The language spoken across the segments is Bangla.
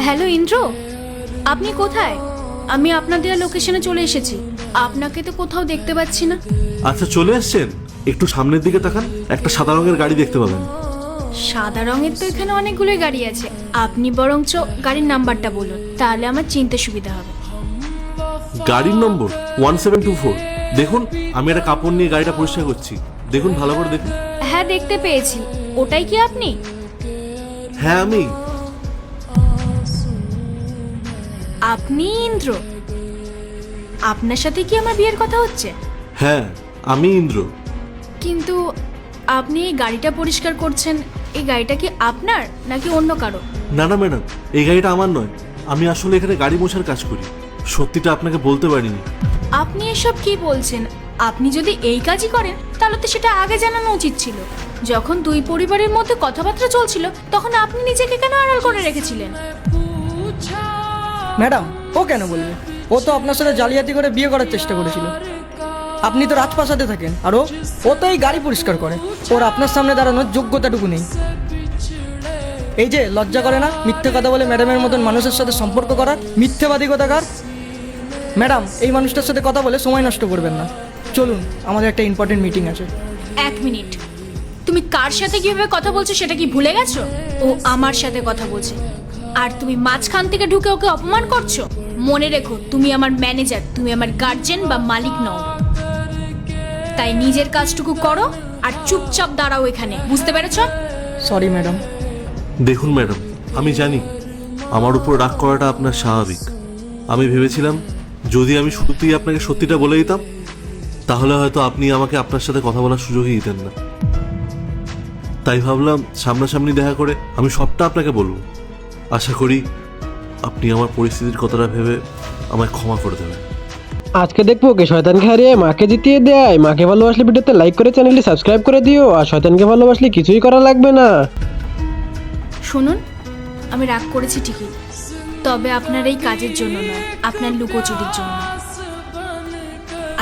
হ্যালো ইন্দ্র, আপনি কোথায়? আমি আপনার দেওয়া লোকেশনে চলে এসেছি। আপনাকে তো কোথাও দেখতে পাচ্ছি না। আচ্ছা, চলে এসছেন? একটু সামনের দিকে তাকান, একটা সাদা রঙের গাড়ি দেখতে পাবেন। সাদা রঙের তো এখানে অনেকগুলোই গাড়ি আছে। আপনি বরঞ্চ গাড়ির নাম্বারটা বলুন, তাহলে আমার চিনতে সুবিধা হবে। গাড়ির নম্বর 1724। দেখুন, আমি একটা কাপড় নিয়ে গাড়িটা পরিষ্কার করছি। দেখুন, ভালো করে দেখুন। হ্যাঁ, দেখতে পেয়েছি। ওটাই কি আপনি? হ্যাঁ, আমি। আপনি ইন্দ্র? আপনার সাথে কি আমার বিয়ের কথা হচ্ছে? হ্যাঁ, আমি ইন্দ্র। কিন্তু আপনি এই গাড়িটা পরিষ্কার করছেন, এই গাড়িটা কি আপনার নাকি অন্য কারো? না না ম্যাডাম, এই গাড়িটা আমার নয়। আমি আসলে এখানে গাড়ি মোছার কাজ করি। সত্যিটা আপনাকে বলতে পারিনি। আপনি এসব কি বলছেন? আপনি যদি এই কাজই করেন তাহলে তো সেটা আগে জানানো উচিত ছিল। যখন দুই পরিবারের মধ্যে কথাবার্তা চলছিল তখন আপনি নিজেকে কেন আড়াল করে রেখেছিলেন? ম্যাডাম, ও কেন বলবে? ও তো আপনার সাথে জালিয়াতি করে বিয়ে করার চেষ্টা করেছিল। আপনি তো রাজপ্রাসাদে থাকেন, আর ও তো এই গাড়ি পরিষ্কার করে। ওর আপনার সামনে দাঁড়ানোর যোগ্যতাটুকু নেই। এই যে লজ্জা করে না মিথ্যে কথা বলে ম্যাডামের মতন মানুষের সাথে সম্পর্ক করার? মিথ্যেবাদী কথাকার। ম্যাডাম, এই মানুষটার সাথে কথা বলে সময় নষ্ট করবেন না। চলুন, আমাদের একটা ইম্পর্টেন্ট মিটিং আছে। এক মিনিট, তুমি কার সাথে কিভাবে কথা বলছো সেটা কি ভুলে গেছো? ও আমার সাথে কথা বলছে, আর তুমি মাঝখান থেকে ঢুকে ওকে অপমান করছো। মনে রেখো, তুমি আমার ম্যানেজার, তুমি আমার গার্জেন বা মালিক নও। তাই নিজের কাজটুকু করো আর চুপচাপ দাঁড়াও এখানে, বুঝতে পেরেছো? Sorry madam. দেখুন ম্যাডাম, আমি জানি আমার উপর রাগ করাটা আপনার স্বাভাবিক। আমি ভেবেছিলাম যদি আমি শুরুতেই আপনাকে সত্যিটা বলে দিতাম তাহলে হয়তো আপনি আমাকে আপনার সাথে কথা বলার সুযোগই দিতেন না। তাই ভাবলাম সামনাসামনি দেখা করে আমি সবটা আপনাকে বলবো। আশা করি আপনি আমার পরিস্থিতির কথাটা ভেবে আমায় ক্ষমা করে দেবেন। আজকে দেখবো কে শয়তানকে হারিয়ে মাকে জিতিয়ে দেয়। মাকে ভালোবাসলে ভিডিওতে লাইক করে চ্যানেলটি সাবস্ক্রাইব করে দিও, আর শয়তানকে ভালোবাসলে কিছুই করা লাগবে না। শুনুন, আমি রাগ করেছি ঠিকই, তবে আপনার এই কাজের জন্য নয়, আপনার লুকোচুরির জন্য।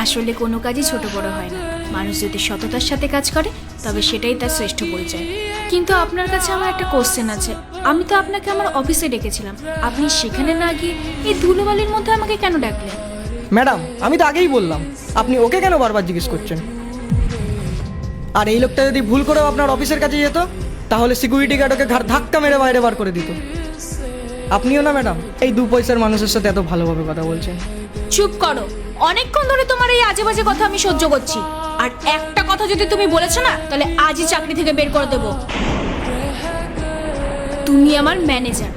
আসলে কোনো কাজই ছোট বড় হয় না। মানুষ যদি সততার সাথে কাজ করে তবে সেটাই তার শ্রেষ্ঠ পরিচয়। কিন্তু আপনার কাছে আমার একটা কোশ্চেন আছে। আমি তো আপনাকে আমার অফিসে ডেকেছিলাম, আপনি সেখানে না গিয়ে এই ধুলোবালির মধ্যে আমাকে কেন ডাকলেন? ম্যাডাম, আমি তো আগেই বললাম, আপনি ওকে কেন বারবার জিজ্ঞেস করছেন? আর এই লোকটা যদি ভুল করেও আপনার অফিসের কাছে যেত তাহলে সিকিউরিটি গার্ড ওকে ঘাড় ধাক্কা মেরে বাইরে বার করে দিত। আপনিও না ম্যাডাম এই দু পয়সার মানুষের সাথে এত ভালোভাবে কথা বলছেন। চুপ করো, অনেকক্ষণ ধরে তোমার এই আজে বাজে কথা আমি সহ্য করছি। আর একটা কথা যদি তুমি বলেছো না তাহলে আজই চাকরি থেকে বের করে দেবো। তুমি আমার ম্যানেজার,